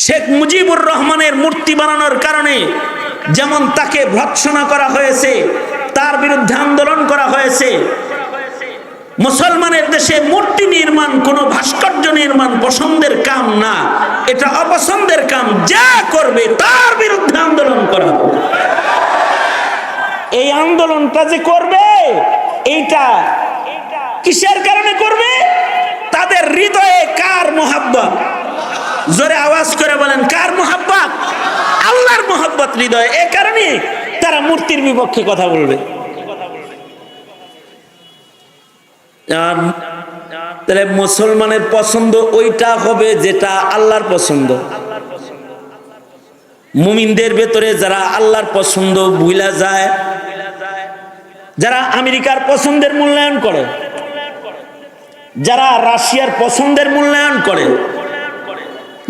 শেখ মুজিবুর রহমানের মূর্তি বানানোর কারণে যেমন তাকে ভৎসনা করা হয়েছে, তার বিরুদ্ধে আন্দোলন করা হয়েছে। মুসলমানের দেশে মূর্তি নির্মাণ, কোনো ভাস্কর্য নির্মাণ পছন্দের কাম না, এটা অপছন্দের কাম। যা করবে তার বিরুদ্ধে আন্দোলন করা হবে। এই আন্দোলনটা যে করবে, এইটা কিসের কারণে করবে? তাদের হৃদয়ে কার মোহাব্বত? জোরে আওয়াজ করে বলেন, কার মোহাব্বত? আল্লাহর মোহাব্বত হৃদয়ে। এ কারণে তারা মূর্তির বিপক্ষে কথা বলবে। তাহলে মুসলমানের পছন্দ ওইটা হবে যেটা আল্লাহর পছন্দ। মুমিনদের ভেতরে যারা আল্লাহর পছন্দ ভুলা যায়, যারা আমেরিকার পছন্দের মূল্যায়ন করে, যারা রাশিয়ার পছন্দের মূল্যায়ন করে,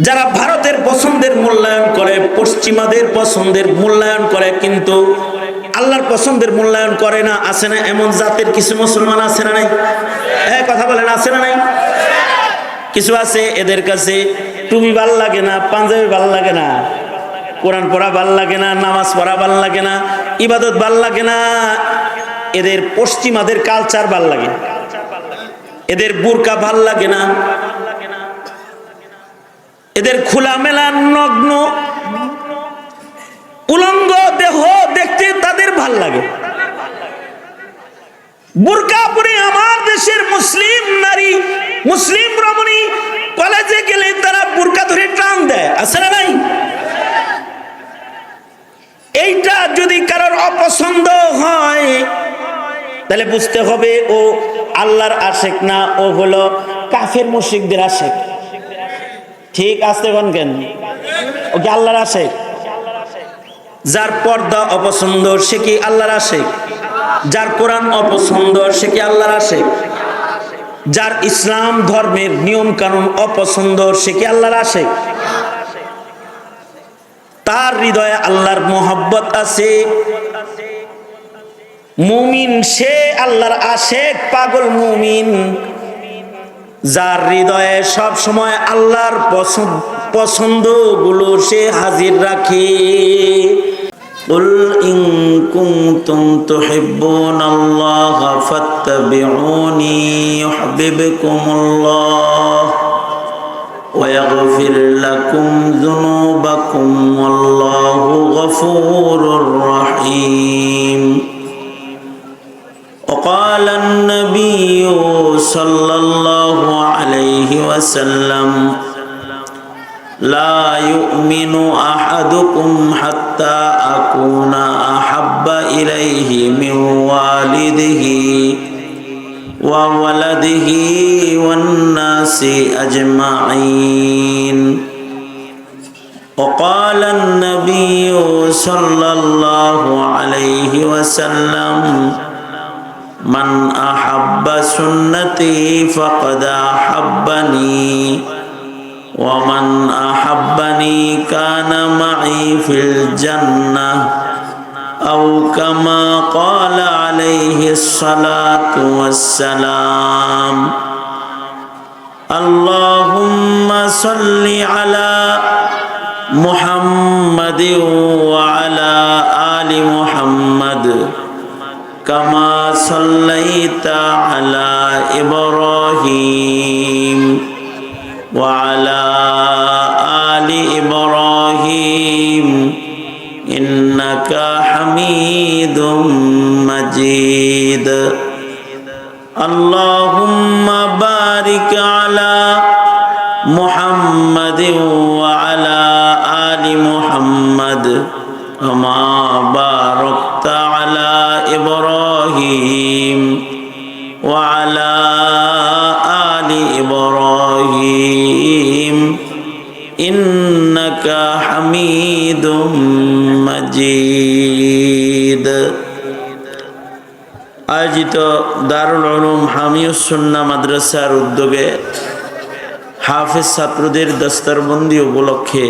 যারা ভারতের পছন্দের মূল্যায়ন করে, পশ্চিমাদের পছন্দের মূল্যায়ন করে, কিন্তু আল্লাহর পছন্দের মূল্যায়ন করে না, আছে না এমন জাতের কিছু মুসলমান? আছে না নাই? কথা বলেন, আছে না নাই? কিছু আছে, এদের কাছে টুপি ভাল লাগে না, পাঞ্জাবি ভাল লাগে না, কোরআন পড়া ভাল লাগে না, নামাজ পড়া ভাল লাগে না, ইবাদত ভাল লাগে না, এদের পশ্চিমাদের কালচার ভাল লাগে, এদের বুরকা ভাল লাগে না, এদের খোলামেলা নগ্ন উলঙ্গ দেহ দেখতে তাদের ভাল লাগে। বুরকা পরে আমার দেশের মুসলিম নারী, মুসলিম রমণী কলেজে গেলে তারা বুরকা ধরে টান দেয়, আছে না নাই? এইটা যদি কারোর অপছন্দ হয়, তাহলে বুঝতে হবে ও আল্লাহর আশেক না, ও হলো কাফের মুশরিকদের আশেক। ঠিক আছে কোন কেন? ও কি আল্লাহর আশেক? যার পর্দা অপছন্দ সে কি আল্লাহর আশেক? যার কোরআন অপছন্দ সে কি আল্লাহর আশেক? যার ইসলাম ধর্মের নিয়ম কানুন অপছন্দ সে কি আল্লাহর আশেক? তার হৃদয়ে আল্লাহর মোহাব্বত আছে। মুমিন সে আল্লাহর আশেক, পাগল মুমিন, যার হৃদয়ে সব সময় আল্লাহর পছন্দ গুলো সে হাজির রাখে। কুল ইন কুনতুম তুহিব্বুনাল্লাহা ফাত্তাবিউনি ইউহিব্বুকুমুল্লাহ ওয়া ইয়াগফির লাকুম যুনুবাকুম ওয়াল্লাহু গফুরুর রহিম। وقال النبي صلى الله عليه وسلم لا يؤمن أحدكم حتى أكون أحب إليه من والده وولده والناس أجمعين. وقال النبي صلى الله عليه وسلم من أحب سنتي فقد أحبني ومن أحبني كان معي في الجنة أو كما قال عليه الصلاة والسلام. اللهم صل على محمد وعلى آل محمد كما صليت على إبراهيم وعلى آل إبراهيم إنك حميد مجيد. اللهم بارك على محمد وعلى آل محمد كما باركت على إبراهيم وعلى آل إبراهيم إنك حميد مجيد. আয়োজিত দারুল উলুম হামিউস সুন্নাহ মাদ্রাসার উদ্যোগে হাফেজ ছাত্রদের দস্তরবন্দি উপলক্ষে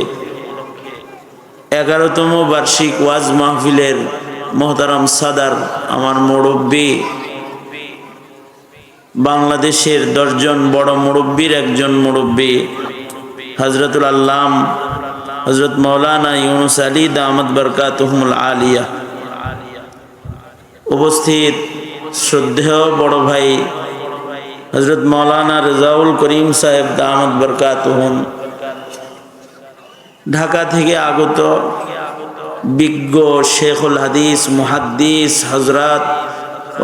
11তম বার্ষিক ওয়াজ মাহফিলের মোহতারাম সাদার, আমার মুরব্বী, বাংলাদেশের 10 জন বড় মুরব্বীর একজন মুরব্বী হযরতুল আল্লাম হযরত মাওলানা ইউনুস আলী দামাত বরকাতুহুমুল আলিয়া, উপস্থিত শ্রদ্ধেয় বড় ভাই হযরত মাওলানা রেজাউল করিম সাহেব দামাত বরকাতুহুম, ঢাকা থেকে আগত বিজ্ঞ শেখুল হাদিস মুহাদ্দিস হযরত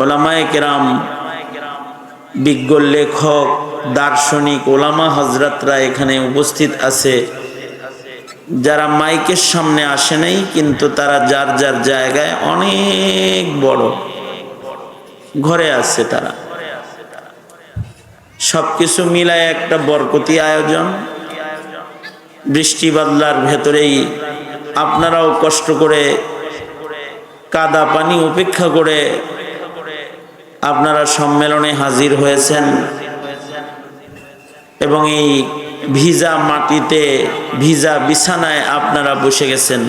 ওলামায়ে কেরাম, বিজ্ঞ লেখক দার্শনিক ওলামা হযরতরা এখানে উপস্থিত আছে। যারা মাইকের সামনে আসে নাই কিন্তু তারা যার যার জায়গায় অনেক বড় ঘরে আছে, তারা সবকিছু মিলায় একটা বরকতি আয়োজন। বৃষ্টি বাদলার ভেতরেই আপনারাও কষ্ট করে কাদা পানি উপেক্ষা করে আপনারা সম্মেলনে হাজির হয়েছেন এবং এই ভিজা মাটিতে ভিজা বিছানায় আপনারা বসে গেছেন।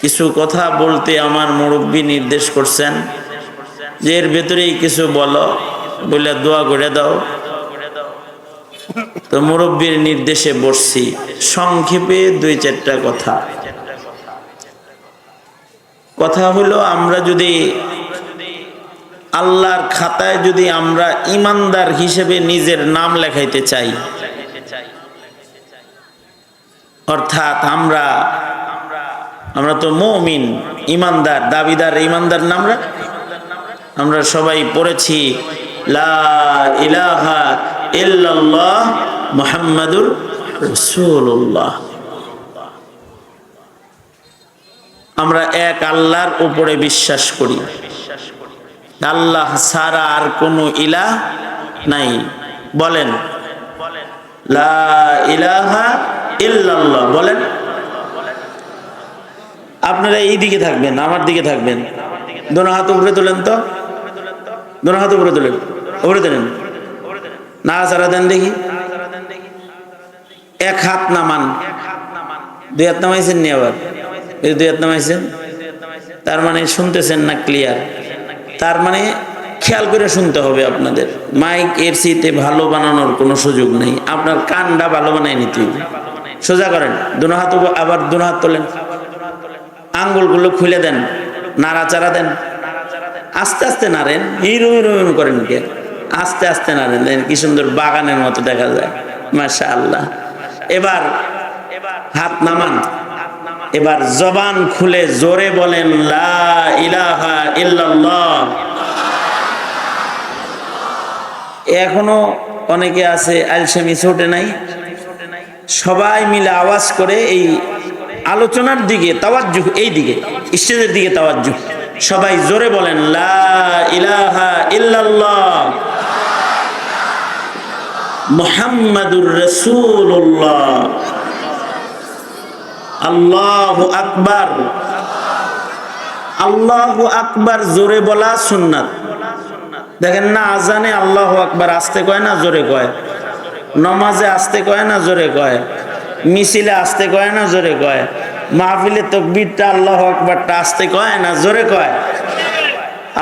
কিছু কথা বলতে আমার মুরব্বী নির্দেশ করছেন যে এর ভেতরেই কিছু বলো, বলে দোয়া করে দাও। তো মুরব্বীর নির্দেশে বসছি। সংক্ষেপে 2-4টা কথা হলো, আমরা যদি আল্লাহর খাতায় যদি আমরা ইমানদার হিসেবে নিজের নাম লেখাইতে চাই, অর্থাৎ আমরা তো মুমিন, ইমানদার, দাবিদার ইমানদার না, আমরা সবাই পড়েছি লা ইলাহা ইল্লাল্লাহ মুহাম্মাদুর রাসূলুল্লাহ। আমরা এক আল্লাহর উপরে বিশ্বাস করি, আল্লাহ ছাড়া আর কোনো ইলাহ নাই। বলেন লা ইলাহা ইল্লাল্লাহ, বলেন। আপনারা এই দিকে থাকবেন, আমার দিকে থাকবেন। দোনো হাত উপরে তোলেন, তো দোনো হাত উপরে তোলেন, উপরে তোলেন, না সারা দেন দেখি। এক হাত নামান, 2 হাত নামাইছেন নি? আবার 2 হাত নামাইছেন, তার মানে শুনতেছেন না ক্লিয়ার। তার মানে খেয়াল করে শুনতে হবে আপনাদের। মাইক এর সিতে ভালো বানানোর কোনো সুযোগ নেই, আপনার কানটা ভালো বানাই নিতে হবে। সোজা করেন, দোনো হাত, আবার দোনো হাত তোলেন, আঙ্গুলগুলো খুলে দেন, নাড়াচাড়া দেন, আস্তে আস্তে নাড়েন, হিরো হিরোইন করেন কে, আস্তে আস্তে নাড়েন, দেন কি সুন্দর বাগানের মতো দেখা যায়, মাশাআল্লাহ। এবার হাত নামান, এবার জবান খুলে জোরে বলেন লা ইলাহা ইল্লাল্লাহ। এখনো অনেকে আছে আলসেমি ছোটে নাই, সবাই মিলে আওয়াজ করে এই আলোচনার দিকে তাওয়াজ্জুহ, এই দিকে স্টেজের দিকে তাওয়াজ্জুহ, সবাই জোরে বলেন লা ইলাহা ইল্লাল্লাহ মুহাম্মাদুর রাসূলুল্লাহ। আল্লাহু আকবার। আল্লাহু আকবার জোরে বলা সুন্নাত। দেখেন না, আজানে আল্লাহু আকবার আস্তে কয় না জোরে কয়, নমাজে আস্তে কয় না জোরে কয়, মিছিলে আস্তে কয় না জোরে কয়, মাহফিলে তাকবীরটা আল্লাহু আকবারটা আস্তে কয় না জোরে কয়।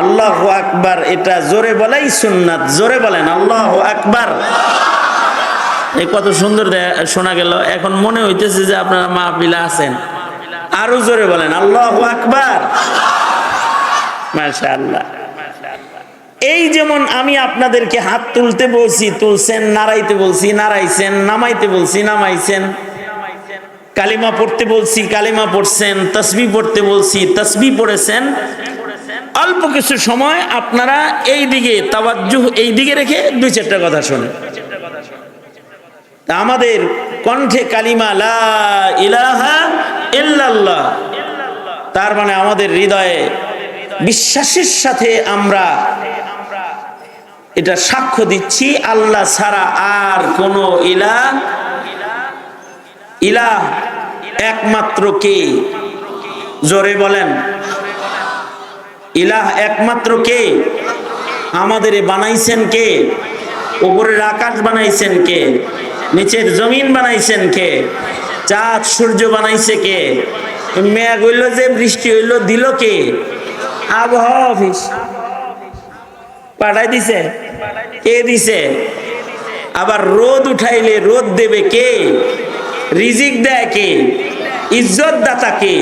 আল্লাহু আকবার এটা জোরে বলাই সুন্নাত। জোরে বলেন আল্লাহু আকবার। এই কত সুন্দর শোনা গেল। এখন মনে হইতেছে যে আপনারা মাহফিলে আছেন, আরো জোরে বলেন আল্লাহু আকবার। মাশাআল্লাহ। এই যেমন আমি আপনাদেরকে হাত তুলতে বলছি, তুলছেন, নাড়াইতে বলছি, নাড়াইছেন, নামাইতে বলছি, নামাইছেন, কালিমা পড়তে বলছি, কালিমা পড়ছেন, তাসবিহ পড়তে বলছি, তাসবিহ পড়েছেন। অল্প কিছু সময় আপনারা এই দিকে তাওয়াজ্জুহ এই দিকে রেখে 2-4টা কথা শোনেন। আমাদের কণ্ঠে কালিমা লা ইলাহা ইল্লাল্লাহ, তার মানে আমাদের হৃদয়ে বিশ্বাসের সাথে আমরা এটা সাক্ষ্য দিচ্ছি আল্লাহ ছাড়া আর কোনো ইলাহ একমাত্র কে। জোরে বলেন ইলাহ একমাত্র কে। আমাদের বানাইছেন কে? উপরের আকাশ বানাইছেন কে? নিচের জমিন বানাইছেন কে? চাঁদ সূর্য বানাইছে কে? মেঘ হইল যে বৃষ্টি হইল দিল কে? আবহাওয়া অফিস পাঠাই দিছে কে? দিছে। আবার রোদ উঠাইলে রোদ দেবে কে? রিজিক দেয় কে? ইজ্জত দাতা কে?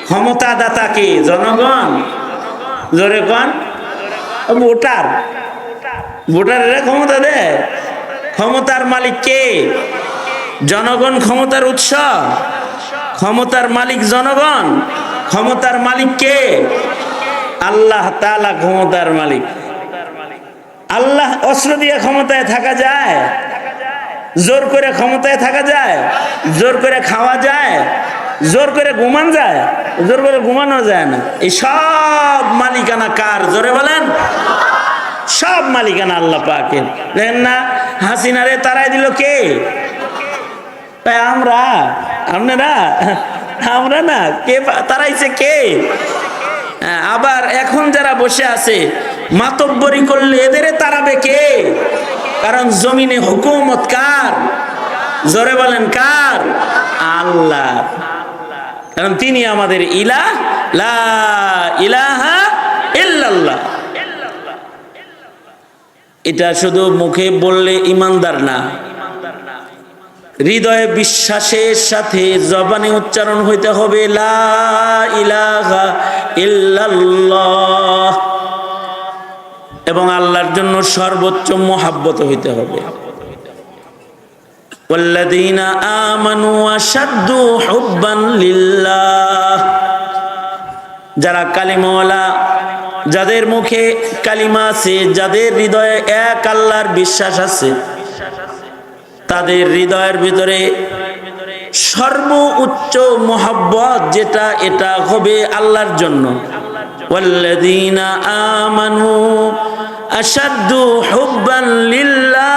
ক্ষমতা দাতা কে? জনগণ। জোরে কোন? ভোটার। ভোটারেরা ক্ষমতা দেয়। ক্ষমতার মালিক কে? জনগণ ক্ষমতার উৎস। ক্ষমতার মালিক জনগণ। ক্ষমতার মালিক কে? আল্লাহ তাআলা ক্ষমতার মালিক। আল্লাহ অস্ত্র দিয়ে ক্ষমতায় থাকা যায়? জোর করে ক্ষমতায় থাকা যায়? জোর করে খাওয়া যায়? জোর করে ঘুমান যায়? জোর করে ঘুমানো যায় না। এই সব মালিকানা কার? জোরে বলেন। সব মালিকানা আল্লাহ পাকের। দেখেন না, হাসিনারে তারাই দিল কে? আমরা। আপনারা? আমরা না। কে তারাইছে? কে? আবার এখন যারা বসে আছে মাতব্বরি করলে এদের তারাবে কে? কারণ জমিনে হুকুমত কার? জোরে বলেন কার? আল্লাহ। কারণ তিনি আমাদের ইলাহ, লা ইলাহা ইল্লাল্লাহ। এটা শুধু মুখে বললে ঈমানদার না, হৃদয়ে বিশ্বাসের সাথে জবানে উচ্চারণ হইতে হবে, লা ইলাহা ইল্লাল্লাহ। এবং আল্লাহর জন্য সর্বোচ্চ মহাব্বত হইতে হবে। ওয়াল্লাযীনা আমানু আশাদ্দু হুব্বান লিল্লাহ। যারা কালিমাওয়ালা, যাদের মুখে কালিমা আছে, যাদের হৃদয়ে এক আল্লাহর বিশ্বাস আছে, তাদের হৃদয়ের ভিতরে সর্বোচ্চ মহব্বত যেটা, এটা হবে আল্লাহর জন্য। ওয়াল্লাযীনা আমানু আশাদ্দু হুব্বান লিল্লাহ।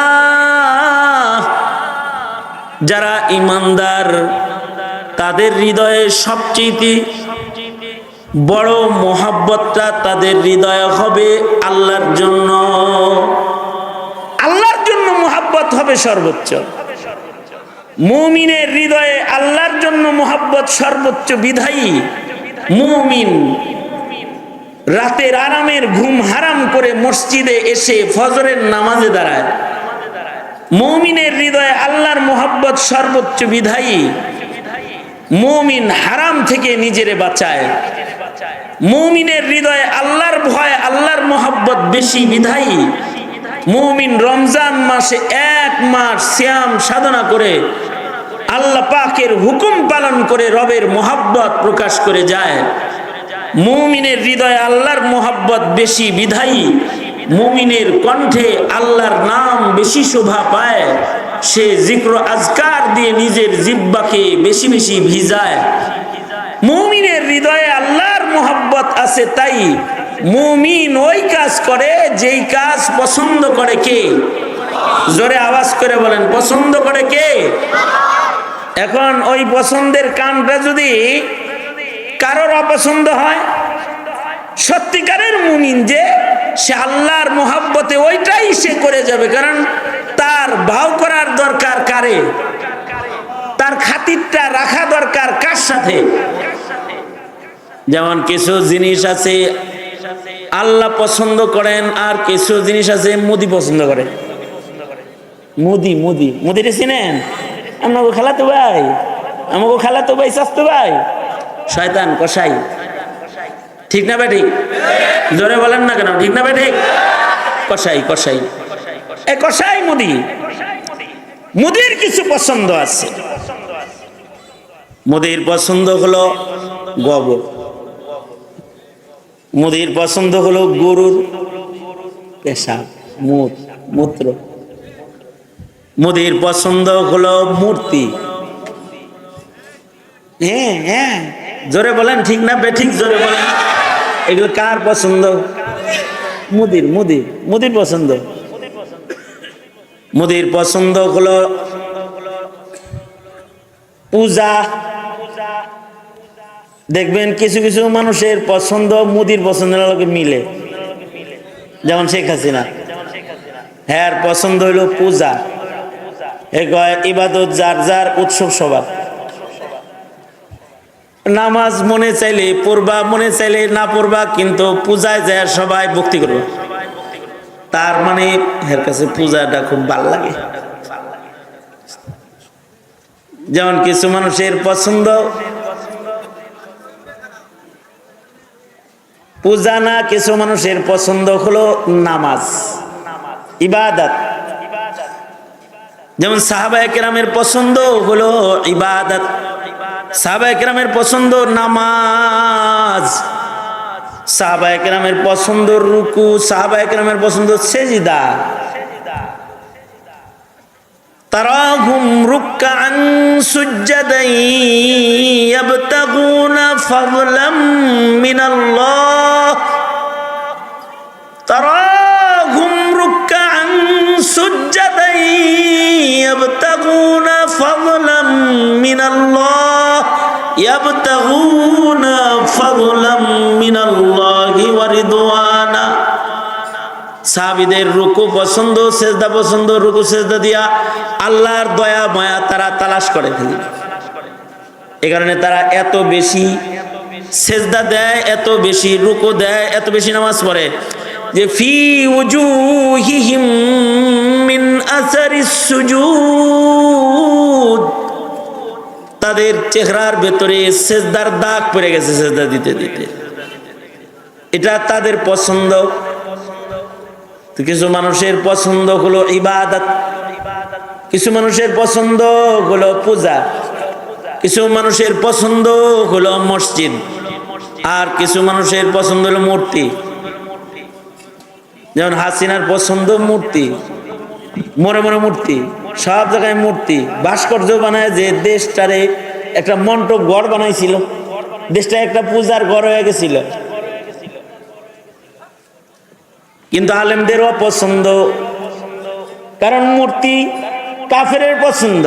যারা ঈমানদার তাদের হৃদয়ে সবচেয়ে বড় মহব্বতটা তাদের হৃদয়ে হবে আল্লাহর জন্য। আল্লাহর জন্য মহব্বত হবে সর্বোচ্চ। মুমিনের হৃদয়ে আল্লাহর জন্য মহব্বত সর্বোচ্চ বিধায়ী মুমিন রাতের আরামের ঘুম হারাম করে মসজিদে এসে ফজরের নামাজে দাঁড়ায়। মুমিনের হৃদয়ে আল্লাহর মহব্বত সর্বোচ্চ বিধায়ী মুমিন হারাম থেকে নিজেরে বাঁচায়। মুমিনের হৃদয়ে আল্লাহর ভয়, আল্লাহর মহব্বত বেশি বিধায়ী মুমিন রমজান মাসে 1 মাস সিয়াম সাধনা করে আল্লাহ পাকের হুকুম পালন করে রবের মহব্বত প্রকাশ করে যায়। মুমিনের হৃদয়ে আল্লাহর মহব্বত বেশি বিধায়ী মুমিনের কণ্ঠে আল্লাহর নাম বেশি শোভা পায়। সে জিক্র আজকার দিয়ে নিজের জিহ্বাকে বেশি বেশি ভিজায়। মুমিনের হৃদয়ে আল্লাহর মহব্বত আছে, তাই মুমিন ওই কাজ করে যেই কাজ পছন্দ করে কে? জোরে আওয়াজ করে বলেন, পছন্দ করে কে? এখন ওই পছন্দের কামটা যদি কারোর অপছন্দ হয়, সত্যিকারের মুমিন যে সে আল্লাহর মহব্বতে ওইটাই সে করে যাবে। কারণ তার ভাও করার দরকার কারে? তার খাতিরটা রাখা দরকার কার সাথে? যেমন কিছু জিনিস আছে আল্লাহ পছন্দ করেন, আর কিছু জিনিস আছে মোদি পছন্দ করে। মোদি মোদি মোদিরে চিনেন? আমাকে খালাতো ভাই, আমাকে খালাতো ভাই, চাচতো ভাই, শয়তান কসাই। ঠিক না বেঠিক? জোরে বলেন না কেন? ঠিক না বেঠিক? কসাই কসাই, এ কসাই মোদি। মোদির কিছু পছন্দ আছে। মোদির পছন্দ হলো গোবর, মোদির পছন্দ হলো গরুর পেশাব মূত্র, মোদির পছন্দ হলো মূর্তি। হ্যাঁ হ্যাঁ, জোরে বলেন ঠিক না বেঠিক? জোরে বলেন। এগুলো কার পছন্দ? মোদির মোদির মোদির পছন্দ। মোদির পছন্দ হলো পূজা। দেখবেন কিছু কিছু মানুষের পছন্দ মোদির পছন্দের লোকে মিলে। যেমন শেখ হাসিনা, হ্যাঁ পছন্দ হইল পূজা। এ কয় ইবাদত যার যার, উৎসব সবার। নামাজ মনে চাইলে পড়বা, মনে চাইলে না পড়বা, কিন্তু পূজায় যায় সবাই ভক্তি করবে। তার মানে এর কাছে পূজাটা খুব ভালো লাগে। যেমন কিছু মানুষের পছন্দ পূজা না, কিছু মানুষের পছন্দ হলো নামাজ, ইবাদত। যেমন সাহাবায়ে কেরামের পছন্দ হলো ইবাদত, সাহাবায়ে কেরামের পছন্দ নামাজ, সাহাবায়ে কেরামের পছন্দ রুকু, সাহাবায়ে কেরামের পছন্দ সেজদা। তারাহুম রুকআন সুজদান ইয়াবতাগুনা ফাদলাম মিনাল্লাহ, তারাহুম রুকআন সুজদান ইয়াবতাগুনা ফাদলাম মিনাল্লাহ, ইয়াবতাগুনা ফাদলাম মিনাল্লাহি ওয়া রিদওয়ানা। সাহাবীদের রুকু পছন্দ, সেজদা পছন্দ, রুকু সেজদা দিয়া আল্লাহর দয়া মায়া তারা তালাশ করে ফেলে। এই কারণে তারা এত বেশি সেজদা দেয়, এত বেশি রুকু দেয়, এত বেশি নামাজ পড়ে যে ফি উজুহিহিম মিন আসারিস সুজুদ, তাদের চেহারার ভেতরে সেজদার দাগ পড়ে গেছে সেজদা দিতে দিতে। এটা তাদের পছন্দ। কিছু মানুষের পছন্দ হলো ইবাদত, কিছু মানুষের পছন্দ হলো পূজা, কিছু মানুষের পছন্দ হলো মসজিদ, আর কিছু মানুষের পছন্দ হলো মূর্তি। যেমন হাসিনার পছন্দ মূর্তি, মরে মরে মূর্তি, সব জায়গায় মূর্তি, ভাস্কর্য বানায় যে দেশটারে একটা মন্টপ ঘর বানাইছিল, দেশটা একটা পূজার ঘর হয়ে গেছিল। কিন্তু আলেমদেরও পছন্দ, কারণ মূর্তি কাফেরের পছন্দ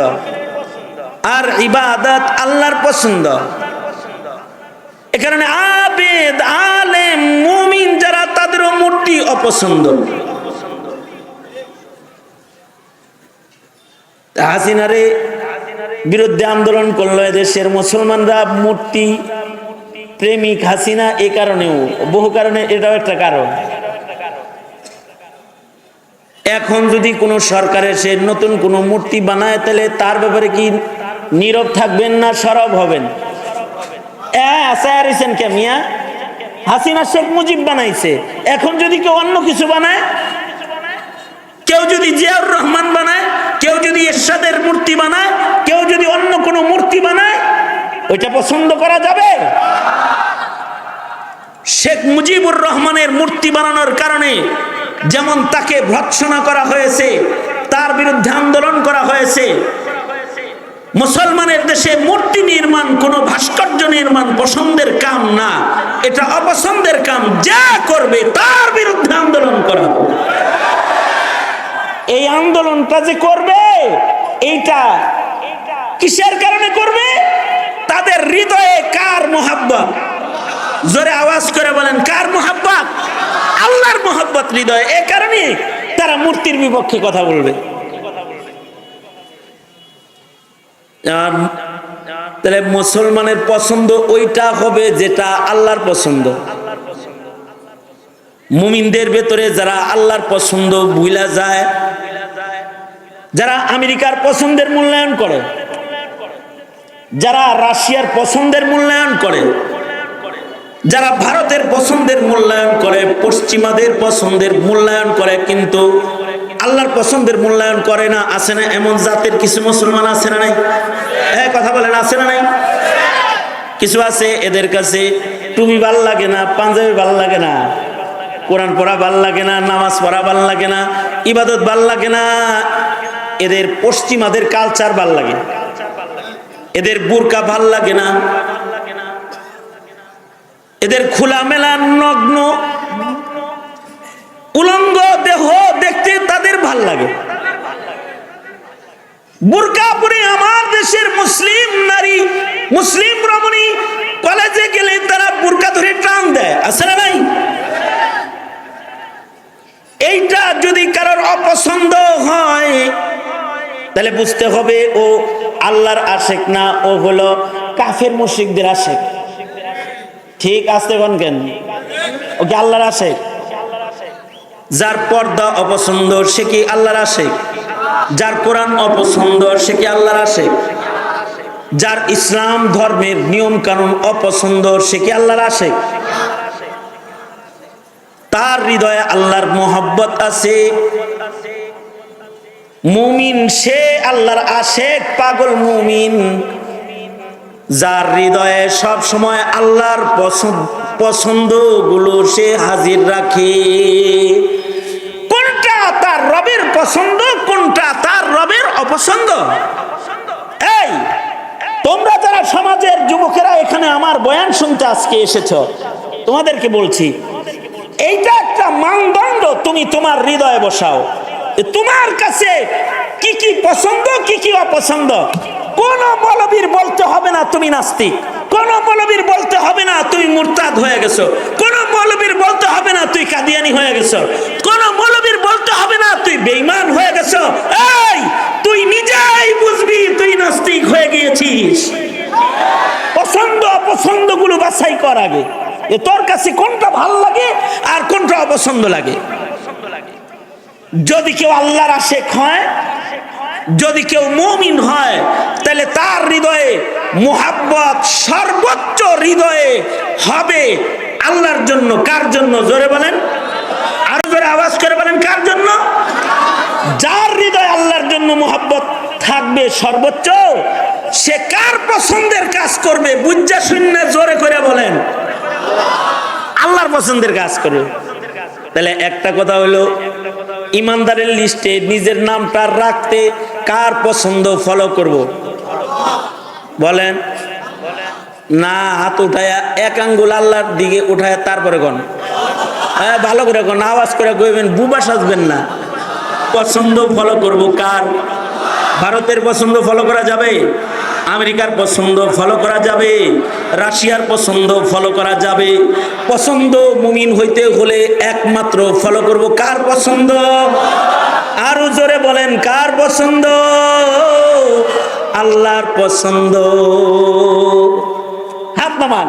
আর ইবাদত আল্লাহর পছন্দ। এ কারণে আবেদ আলেম মুমিন যারা তাদেরও মূর্তি অপছন্দ। হাসিনারে বিরুদ্ধে আন্দোলন করলো এদেশের মুসলমানরা, মূর্তি প্রেমিক হাসিনা। এ কারণেও বহু কারণে এটাও একটা কারণ। এখন যদি কোনো সরকারের সে নতুন কোনো মূর্তি বানায়, তাহলে তার ব্যাপারে কি নীরব থাকবেন না সরব হবেন? মিয়া হাসিনা শেখ মুজিব বানাইছে, এখন যদি কেউ অন্য কিছু বানায়, কেউ যদি জিয়াউর রহমান বানায়, কেউ যদি এরশাদের মূর্তি বানায়, কেউ যদি অন্য কোনো মূর্তি বানায়, ওইটা পছন্দ করা যাবে? শেখ মুজিবুর রহমানের মূর্তি বানানোর কারণে যেমন তাকে ভর্ৎসনা করা হয়েছে, তার বিরুদ্ধে আন্দোলন করা হয়েছে। মুসলমানের দেশে মূর্তি নির্মাণ, কোনো ভাস্কর্য নির্মাণ পছন্দের কাম না, এটা অপছন্দের কাম। যা করবে তার বিরুদ্ধে আন্দোলন করা। এই আন্দোলনটা যে করবে, এইটা কিসের কারণে করবে? তাদের হৃদয়ে কার মোহাব্বত? জোরে আওয়াজ করে বলেন, কার মোহাব্বত? আল্লাহর মোহাব্বত হৃদয়ে। এ কারণে তারা মূর্তির বিপক্ষে কথা বলবে। তাহলে মুসলমানের পছন্দ ওইটা হবে যেটা আল্লাহর পছন্দ। মুমিনদের ভেতরে যারা আল্লাহর পছন্দ ভুলা যায়, যারা আমেরিকার পছন্দের মূল্যায়ন করে, যারা রাশিয়ার পছন্দের মূল্যায়ন করে, যারা ভারতের পছন্দের মূল্যায়ন করে, পশ্চিমাদের পছন্দের মূল্যায়ন করে, কিন্তু আল্লাহর পছন্দের মূল্যায়ন করে না, আছে না এমন জাতের কিছু মুসলমান? আছে না নাই? হ্যাঁ, কথা বলেন, আছে না নাই? কিছু আছে এদের কাছে টুপি ভাল লাগে না, পাঞ্জাবি ভাল লাগে না, কোরআন পড়া ভাল লাগে না, নামাজ পড়া ভাল লাগে না, ইবাদত ভাল লাগে না। এদের পশ্চিমাদের কালচার ভাল লাগে, এদের বুরকা ভাল লাগে না, এদের খোলামেলা নগ্ন উলঙ্গ দেহ দেখতে তাদের ভাল লাগে। বুরকা পরে আমার দেশের মুসলিম নারী, মুসলিম রমণী কলেজে গেলে তারা বুরকা ধরে টান দেয়, আছে না নাই? এইটা যদি কারোর অপছন্দ হয়, তাহলে বুঝতে হবে ও আল্লাহর আশেক না, ও হলো কাফের মুশরিকদের আশেক। ঠিক আছে কোন কেন? ও কি আল্লাহর আশেক? যার পর্দা অপছন্দ সে কি আল্লাহর আশেক? যার কোরআন অপছন্দ সে কি আল্লাহর আশেক? যার ইসলাম ধর্মের নিয়ম কানুন অপছন্দ, সে কি আল্লাহর আশেক? তার হৃদয়ে আল্লাহর মোহাব্বত আছে। মুমিন সে আল্লাহর আশেক, পাগল মুমিন যার হৃদয়ে সব সময় আল্লাহর পছন্দ গুলো সে হাজির রাখে। কোনটা তার রবের পছন্দ, কোনটা তার রবের অপছন্দ। এই তোমরা যারা সমাজের যুবকেরা এখানে আমার বয়ান শুনতে আজকে এসেছো, তোমাদেরকে বলছি এইটা একটা মানদণ্ড, তুমি তোমার হৃদয়ে বসাও। তোমার কাছে কি কি পছন্দ, কি কি অপছন্দ। কোন মৌলবীর বলতে হবে না তুমি নাস্তিক, কোন মৌলবীর বলতে হবে না তুমি মুরতাদ হয়ে গেছো, কোন মৌলবীর বলতে হবে না তুই কাদিয়ানি হয়ে গেছো, কোন মৌলবীর বলতে হবে না তুই বেঈমান হয়ে গেছো। এই তুই নিজেই বুঝবি তুই নাস্তিক হয়ে গিয়েছিস। পছন্দ অপছন্দ গুলো বাছাই কর আগে, তোর কাছে কোনটা ভালো লাগে আর কোনটা অপছন্দ লাগে। যদি কেউ আল্লাহর আশেক হয়, যদি কেউ মুমিন হয়, তাহলে তার হৃদয়ে মুহাব্বত সর্বোচ্চ হৃদয়ে হবে আল্লাহর জন্য। কার জন্য? জোরে বলেন, আরো জোরে আওয়াজ করে বলেন, কার জন্য? যার হৃদয়ে আল্লাহর জন্য মুহাব্বত থাকবে সর্বোচ্চ, সে কার পছন্দের কাজ করবে? বুঝা শূন্য জোরে করে বলেন, আল্লাহর পছন্দের কাজ করবে। তাহলে একটা কথা হলো, ইমানদারের লিস্টে নিজের নামটা রাখতে কার পছন্দ ফলো করব? বলেন না। হাত উঠায় এক আঙ্গুল আল্লাহর দিকে উঠায় তারপরে কোন ভালো করে কোন আওয়াজ করে কইবেন, বুবা সাজবেন না। পছন্দ ফলো করব কার? ভারতের পছন্দ ফলো করা যাবে, আমেরিকার পছন্দ ফলো করা যাবে, রাশিয়ার পছন্দ ফলো করা যাবে। পছন্দ মুমিন হইতে হলে একমাত্র ফলো করব কার পছন্দ? আরো জোরে বলেন, কার পছন্দ? আল্লাহর পছন্দ। হাত নামান।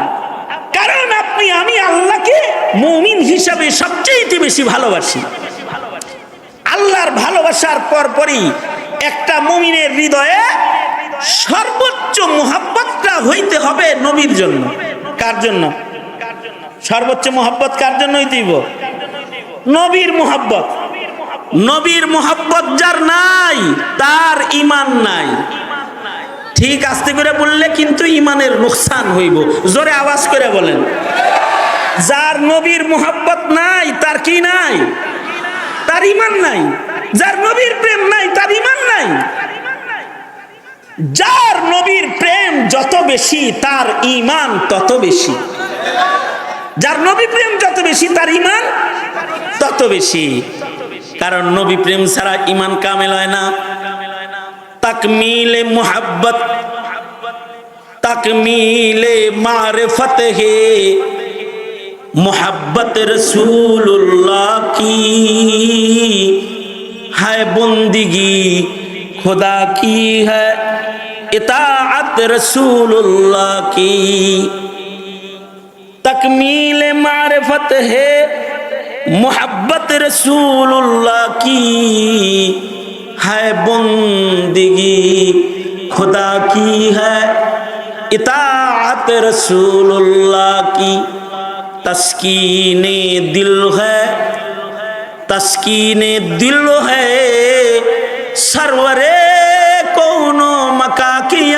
কারণ আমি আল্লাহকে মুমিন হিসাবে সবচেয়ে বেশি ভালোবাসি। আল্লাহর ভালোবাসার পরপরই একটা মুমিনের হৃদয়ে সর্বোচ্চ মুহাব্বতটা হইতে হবে নবীর জন্য। কার জন্য সর্বোচ্চ মুহাব্বত? কার জন্য হইতে হইব? নবীর মুহাব্বত। নবীর মুহাব্বত যার নাই, তার ঈমান নাই। ঠিক আস্তে করে বললে কিন্তু ঈমানের নুকসান হইব। জোরে আওয়াজ করে বলেন, যার নবীর মুহাব্বত নাই তার কি নাই? তার ঈমান নাই। যার নবীর প্রেম নাই তার ঈমান নাই। যার নবীর প্রেম যত বেশি তার ঈমান তত বেশি। যার নবী প্রেম যত বেশি তার ঈমান তত বেশি। কারণ নবী প্রেম ছাড়া ঈমান কামেল হয় না। তাকমিলে মুহাব্বত, তাকমিলে মারিফত হে मुहब्बत रसूलुल्लाह की है, बंदगी खुदा की है, इताअत रसूलुल्लाह की। तकमील मारिफत है मुहब्बत रसूलुल्लाह की है, बंदगी खुदा की है, इताअत रसूलुल्लाह की। तस्कीने दिल है, तस्कीने दिल है, सरवरे कौनो मकाकियात,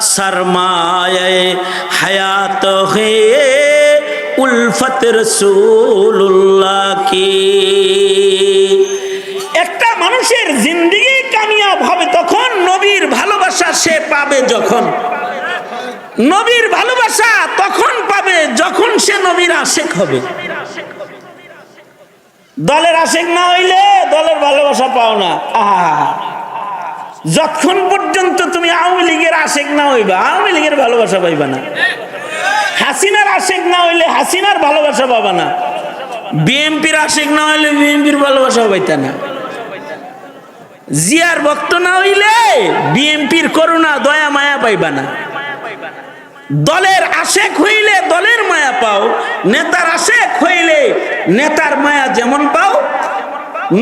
सरमाए हयात है उल्फत रसूलुल्लाह की। একটা মানুষের জিন্দেগি কামিয়াব হবে তখন নবীর ভালোবাসা সে পাবে। যখন নবীর ভালোবাসা তখন পাবে যখন সে নবীর আশেক হবে। দলের আশেক না হইলে দলের ভালোবাসা পাও না। যতক্ষণ পর্যন্ত তুমি আওয়ামী লীগের আশেক না হইবা, আওয়ামী লীগের ভালোবাসা পাইবা না। হাসিনার আশেক না হইলে হাসিনার ভালোবাসা পাবা না। বিএনপির আশেক না হইলে বিএনপির ভালোবাসা পাইতা না। জিয়ার ভক্ত না হইলে বিএনপির করুণা দয়া মায়া পাইবা না। দলের আশেক হইলে দলের মায়া পাও, নেতার আশেক হইলে নেতার মায়া যেমন পাও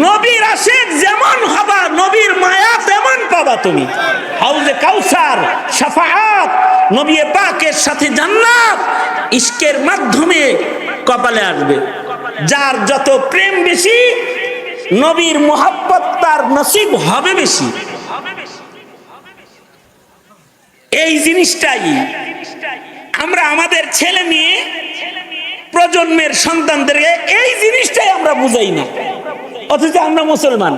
নবীর আশিক যেমন হবা নবীর মায়া তেমন পাবা তুমি। হাউজে কাউসার, শাফাআত, নবী পাকের সাথে জান্নাত ইশকের মাধ্যমে কপালে আসবে। যার যত প্রেম বেশি নবীর মুহাব্বত তার নসিব হবে বেশি। এই জিনিসটাই আমরা আমাদের ছেলে মেয়ে প্রজন্মের সন্তানদেরকে এই জিনিসটাই আমরা বুঝাই না, অথচ আমরা মুসলমান।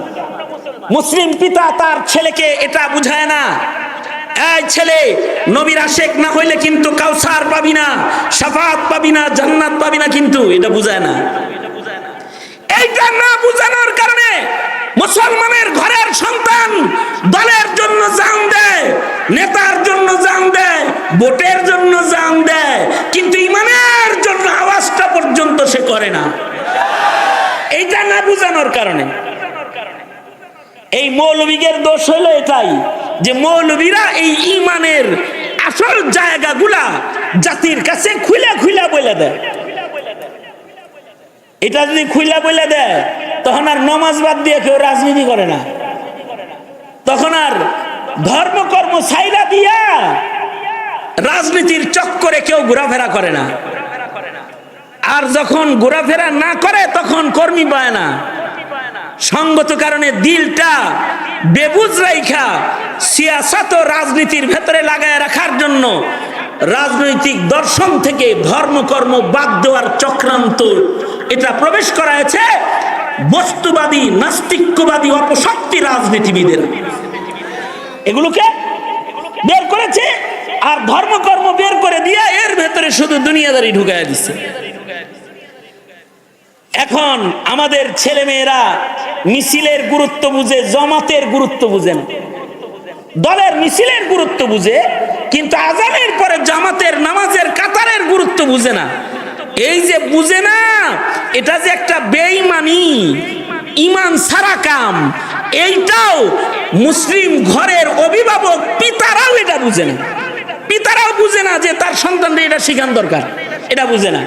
মুসলিম পিতা তার ছেলেকে এটা বুঝায় না, এই ছেলে নবীর আশিক না হইলে কিন্তু কাউসার পাবি না, শাফাআত পাবি না, জান্নাত পাবি না, কিন্তু এটা বুঝায় না। এইটা না বুঝানোর কারণে মুসলমানের ঘরের সন্তান দলের জন্য জান দেয়, নেতার জন্য জান দেয়, ভোটের জন্য জান দেয়, কিন্তু ইমানের জন্য আওয়াজটা পর্যন্ত সে করে না। এইটা না বুঝানোর কারণে এই মৌলবীদের দোষ হলো এটাই যে মৌলবীরা এই ইমানের আসল জায়গাগুলা জাতির কাছে খুলে খুলে বলে দেয়। এটা যদি খুলে বলে দেয় তখন আর নামাজ বাদ দিয়ে কেউ রাজনীতি করে না, তখন আর ধর্মকর্ম ছাইরা দিয়া রাজনীতির চক্করে কেউ ঘোরাফেরা করে না। আর যখন ঘোরাফেরা না করে তখন কর্মী পায় না। সঙ্গত কারণে দিলটা বেবুজ রাইখা সিয়াসত ও রাজনীতির ভেতরে লাগায় রাখার জন্য রাজনৈতিক দর্শন থেকে ধর্মকর্ম বাদ দেওয়ার চক্রান্ত এটা প্রবেশ করা হয়েছে বস্তুবাদী নাস্তিক্যবাদী অপশক্তি রাজনীতিবিদের, এগুলোকে বের করেছে আর ধর্মকর্ম বের করে দিয়ে এর ভেতরে শুধু দুনিয়াদারি ঢুকায় দিচ্ছে। এখন আমাদের ছেলে মেয়েরা মিছিলের গুরুত্ব বুঝে, জমাতের গুরুত্ব বুঝে না। দলের মিছিলের গুরুত্ব বুঝে কিন্তু আজানের পরে জামাতের নামাজের কাতারের গুরুত্ব বুঝে না। এই যে বুঝে না, এটা যে একটা বেঈমানি, ইমান ছাড়া কাম, এইটাও মুসলিম ঘরের অভিভাবক পিতারাও এটা বুঝে না। পিতারাও বুঝে না যে তার সন্তানদের এটা শিখান দরকার, এটা বুঝে না।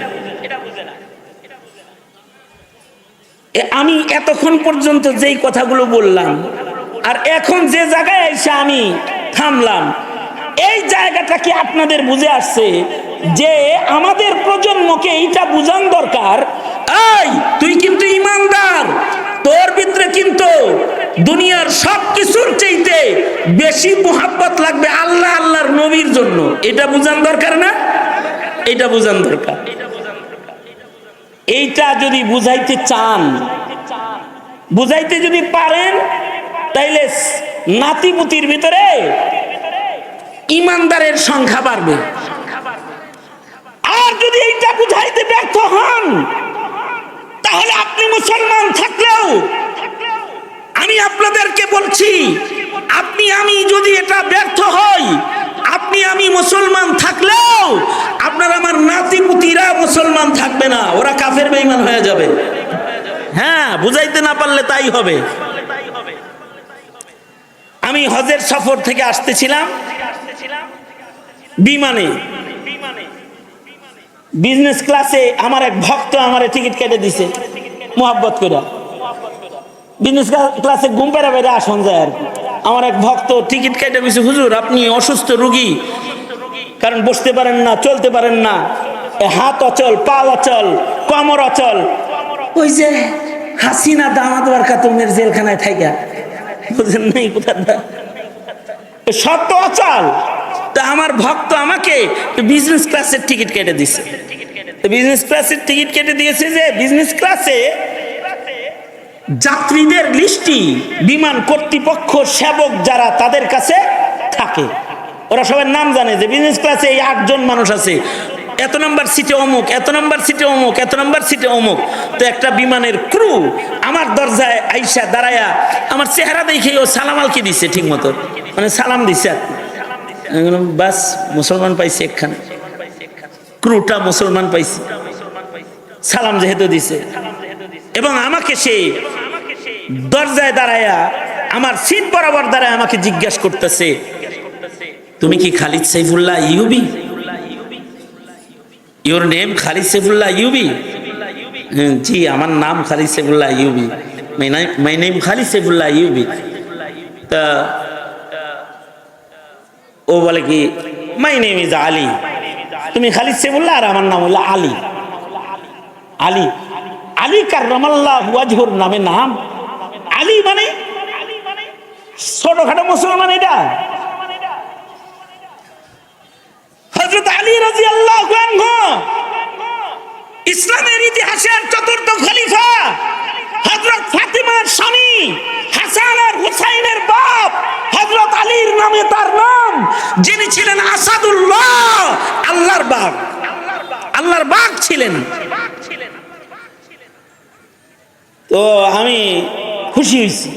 আমি এতক্ষণ পর্যন্ত যেই কথাগুলো বললাম আর এখন যে জায়গায় এসে আমি থামলাম, এই জায়গাটা কি আপনাদের বুঝে আসছে যে আমাদের প্রজন্মকে এইটা বুঝান দরকার, এই তুই কিন্তু ইমানদার, তোর ভিতরে কিন্তু দুনিয়ার সব কিছুর চাইতে বেশি মুহাব্বত লাগবে আল্লাহ আল্লাহর নবীর জন্য, এটা বুঝান দরকার না? এটা বুঝান দরকার। এইটা যদি বুঝাইতে চান, বুঝাইতে যদি পারেন, তাইলে নাতিপুতির ভিতরে ইমানদারের সংখ্যা বাড়বে। আর যদি এইটা বুঝাইতে ব্যর্থ হন, তাহলে আপনি মুসলমান থাকলেও আমি আপনাদেরকে বলছি, আপনি আমি যদি এটা ব্যর্থ হই, আপনি আমি মুসলমান থাকলেও আপনার আমার নাতিপুতিরা মুসলমান থাকবে না, ওরা কাফের বেঈমান হয়ে যাবে। হ্যাঁ, বুঝাইতে না পারলে তাই হবে। আমি হজের সফর থেকে আসতেছিলাম বিমানে, বিজনেস ক্লাসে আমার এক ভক্ত আমার টিকিট কেটে দিছে মুহাব্বত করে। বিজনেস ক্লাসে ঘুম পেরা বেড়ে আসন যায় আর কি। আমার এক ভক্ত টিকিট কেটে দিছে, হুজুর আপনি অসুস্থ রোগী, কারণ বসতে পারেন না, চলতে পারেন না, হাত অচল, পা অচল, কোমর অচল, ওই যে হাসিনা দামাত বারকা তুমের জেলখানায় থাইকা, বুঝেন নাই কোথায় সব তো অচল। তা আমার ভক্ত আমাকে বিজনেস ক্লাসের টিকিট কেটে দিছে। বিজনেস ক্লাসের টিকিট কেটে দিয়েছে যে বিজনেস ক্লাসে যাত্রীদের লিস্টি বিমান কর্তৃপক্ষ সেবক যারা তাদের কাছে থাকে, ওরা সবাই নাম জানে যে বিজনেস ক্লাসে এই 8 জন মানুষ আছে, এত নম্বর সিটে অমুক, এত নম্বর সিটে অমুক, এত নম্বর সিটে অমুক। তো একটা বিমানের ক্রু আমার দরজায় আইসা দাঁড়ায়া আমার চেহারা দেখে ও সালাম আলকি দিচ্ছে, ঠিক মতো মানে সালাম দিচ্ছে। বাস মুসলমান পাইছি, একখানে ক্রুটা মুসলমান পাইছি, সালাম যেহেতু দিছে। এবং আমাকে সে দরজায় দাঁড়ায়া আমার সিট বরাবর দাঁড়ায় আমাকে জিজ্ঞাসা করতেছে, তুমি কি খালিদ সাইফুল্লাহ ইউবি? ইউর নেম খালিদ সাইফুল্লাহ ইউবি? জি, আমার নাম খালিদ সাইফুল্লাহ ইউবি। My name Khali Saifullah UV. তা ও বলে কি মাই নেম ইজ আলী, তুমি খালি সেফুল্লাহ আর আমার নাম হলো আলী। আলী, আলী কাররামাল্লাহু ওয়াজহুর নামে নাম আলী, মানে ছোটখাটো মুসলমান এটা? হযরত আলী রাদিয়াল্লাহু আনহু ইসলামের ইতিহাসের চতুর্থ খলিফা, হযরত ফাতিমার স্বামী, হাসান আর হুসাইনের বাপ, হযরত আলীর নামে তার নাম, যিনি ছিলেন আসাদুল্লাহ, আল্লাহর বাগ, আল্লাহর বাগ ছিলেন। তো আমি খুশি হয়েছি,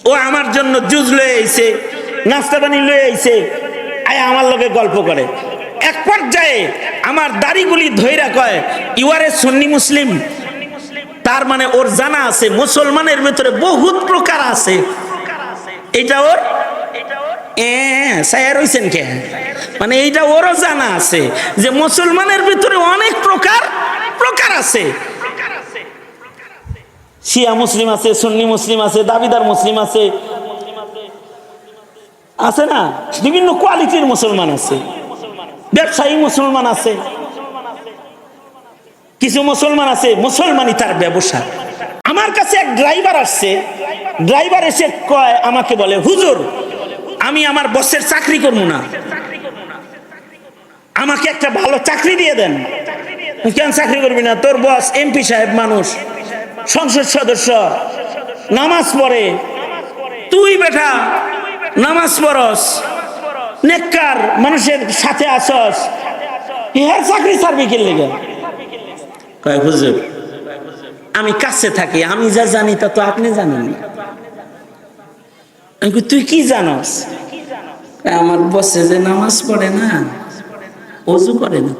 ও আমার জন্য জুস লয়ে আইছে, নাস্তা পানি লয়ে আইছে, আয় আমার লগে গল্প করে। এক পর্যায়ে আমার দাড়িগুলি ধইরা কয় ইউ আর এ সুন্নি মুসলিম। তার মানে ওর জানা আছে মুসলমানের ভিতরে বহুত প্রকার আছে। এইটা ওর সায়ার হইছেন কে, মানে এইটা ওরও জানা আছে যে মুসলমানের ভিতরে অনেক প্রকার আছে। শিয়া মুসলিম আছে, সুন্নি মুসলিম আছে, দাবিদার মুসলিম আছে, আছে না, বিভিন্ন কোয়ালিটির মুসলমান আছে, ব্যবসায়ী মুসলমান আছে, কিছু মুসলমান আছে মুসলমানই তার ব্যবসা। আমার কাছে এক ড্রাইভার আসছে, ড্রাইভার এসে কয়, আমাকে বলে হুজুর আমি আমার বসের চাকরি করবো না, আমাকে একটা ভালো চাকরি দিয়ে দেন। কেন চাকরি করবি না? তোর বস এমপি সাহেব মানুষ, সংসদ সদস্য, নামাজ পড়ে, তুই বেটা নামাজ পড়স, নেককার মানুষের সাথে আসস, ইহার চাকরি ছাড়বি কি লেগে? কয় হুজুর আমি কাছে থাকি, আমি যা জানি তা তো আপনি জানেন না। তুই কি জানস? আমার বসে যে নামাজ পড়ে না, ওযু করে না,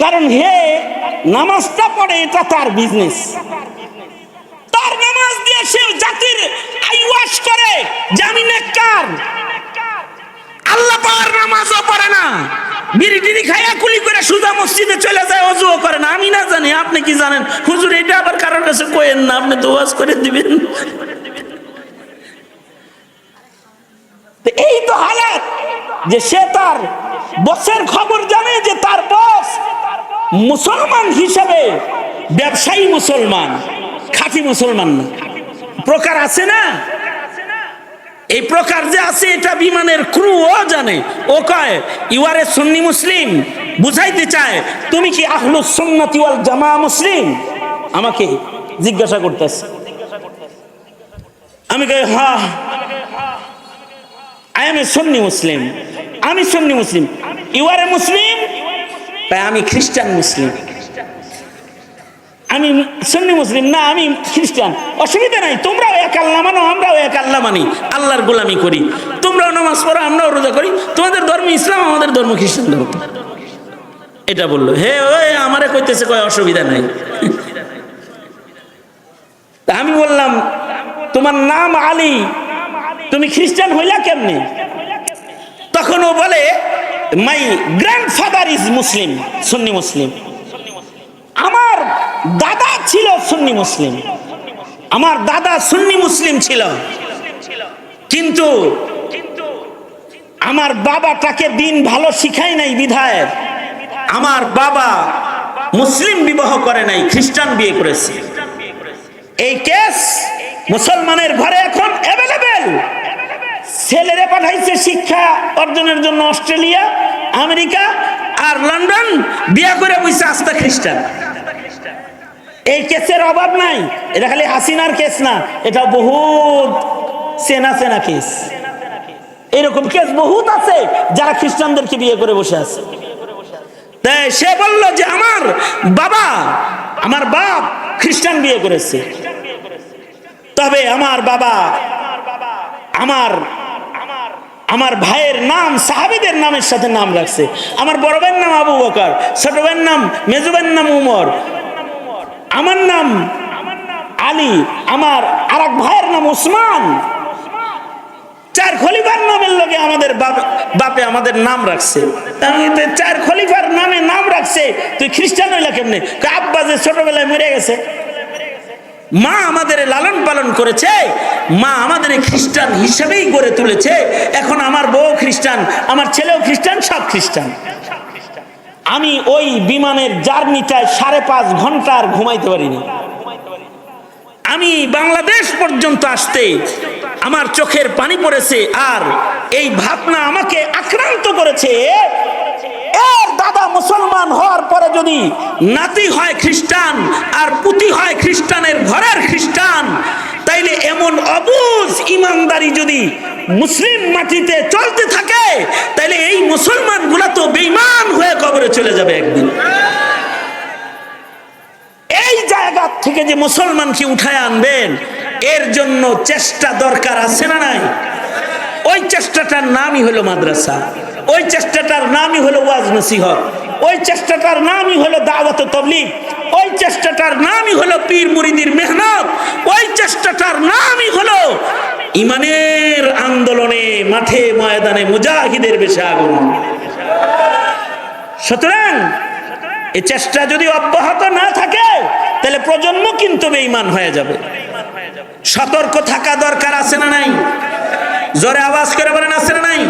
কারণ হে নামাজটা পড়ে এটা তার বিজনেস, তার নামাজ দিয়ে সে জাতির আইওয়াশ করে যে আমি নেককার। আল্লাহ পাওয়ার নামাজও পড়ে না, বিড়ি টিড়ি খাইয়া কুলি করে সুজা মসজিদে চলে যায়, ওযুও করে না। আমি না জানি, আপনি কি জানেন? হুজুর এটা আবার কারোর কাছে কইেন না, আপনি তো ওয়াজ করে দিবেন। এই তো হালাত যে সে তার বসের খবর জানে যে তার বস মুসলমান হিসাবে ব্যবসায়ী মুসলমান, খাঁটি মুসলমান না। প্রকার আছে না, এই প্রকার যে আছে এটা বিমানের ক্রু ও জানে। ও কয় ইউ আর এ সুন্নি মুসলিম, বুঝাইতে চায় তুমি কি আহলুস সুন্নাতি ওয়াল জামাআহ মুসলিম। আমাকে জিজ্ঞাসা করতেছে, আমি কই হ্যাঁ আই এম এ সুন্নি মুসলিম, আমি সুন্নি মুসলিম। ইউ আর এ মুসলিম? তাই আমি খ্রিস্টান মুসলিম। আমি সুন্নি মুসলিম না, আমি খ্রিস্টান। অসুবিধা নাই, তোমরাও এক আল্লাহ মানো, আমরাও এক আল্লাহ মানি, আল্লাহর গোলামি করি, তোমরাও নামাজ পড়ো, আমরাও রোজা করি, তোমাদের ধর্ম ইসলাম, আমাদের ধর্ম খ্রিস্টান ধর্ম। এটা বললো। হে ওই আমারে কইতেছে, কয় অসুবিধা নাই। তা আমি বললাম তোমার নাম আলী, তুমি খ্রিস্টান হইলা কেমনে? তখন ও বলে মাই গ্র্যান্ডফাদার ইজ মুসলিম, সুন্নি মুসলিম। আমার দাদা ছিল সুন্নি মুসলিম, আমার দাদা সুন্নি মুসলিম ছিল, কিন্তু আমার বাবা তাকে দিন ভালো শিখায় নাই বিধায় আমার বাবা মুসলিম বিবাহ করে নাই, খ্রিস্টান বিয়ে করেছে। এই কেস মুসলমানের ঘরে এখন অ্যাভেলেবেল। ছেলেরে পাঠাইছে শিক্ষা অর্জনের জন্য অস্ট্রেলিয়া, আমেরিকা আর লন্ডন, বিয়ে করে বইছে আস্তা খ্রিস্টান। এই কেসের অভাব নাই, এটা খালি হাসিনার কেস না, এটা বহুত চেনা চেনা কেস। এরকম কেস বহুত আছে যারা খ্রিস্টানদেরকে বিয়ে করে বসে আছে। তাই সে বলল যে আমার বাপ খ্রিস্টান বিয়ে করেছে, তবে আমার বাবা আমার ভাইয়ের নাম সাহাবীদের নামের সাথে নাম রাখছে। আমার বড় ভাইয়ের নাম আবু বকর, ছোট ভাইয়ের নাম, মেজো ভাইয়ের নাম উমর, আমার নাম আলী, আমার আরেক ভাইয়ের নাম ওসমান। 4 খলিফার নামের লগে আমাদের বাপে আমাদের নাম রাখছে। 4 খলিফার নামে নাম রাখছে, তুই খ্রিস্টান হইলা কেমনে? আব্বা যে ছোটবেলায় মরে গেছে, মা আমাদের লালন পালন করেছে, মা আমাদের খ্রিস্টান হিসেবেই গড়ে তুলেছে। এখন আমার বউ খ্রিস্টান, আমার ছেলেও খ্রিস্টান, সব খ্রিস্টান। আমি ওই বিমানের জার্নিটায় 5.5 ঘন্টা আর ঘুমাইতে পারিনি। আমি বাংলাদেশ পর্যন্ত আসতে আমার চোখের পানি পড়েছে। আর এই ভাবনা আমাকে আক্রান্ত করেছে, এর দাদা মুসলমান হওয়ার পরে যদি নাতি হয় খ্রিস্টান আর পুতি হয় খ্রিস্টানের ঘরের খ্রিস্টান, তাইলে এমন অবুঝ ইমানদারি যদি মুসলিম মাটিতে চলতে থাকে, তাইলে এই মুসলমান গুলা তো বেঈমান হয়ে কবরে চলে যাবে একদিন। এই জায়গা থেকে যে মুসলমানকে উঠায় আনবেন, এর জন্য চেষ্টা দরকার আছে না নাই? ওই চেষ্টাটার নামই হলো মাদ্রাসা, ওই চেষ্টাটার নামই হলো ওয়াজ নসিহত, ওই চেষ্টাটার নামই হলো দাওয়াত ও তাবলীগ, ওই চেষ্টাটার নামই হলো পীর মুরিদির মেহনত, ওই চেষ্টাটার নামই হলো ইমানের আন্দোলনে মাঠে ময়দানে মুজাহিদের বেশে আগমন। সুতরাং এই চেষ্টা যদি অব্যাহত না থাকে, তাহলে প্রজন্ম কিন্তু বেঈমান হয়ে যাবে। সতর্ক থাকা দরকার আছে না নাই? জোরে আওয়াজ করে বলেন আছে না নাই?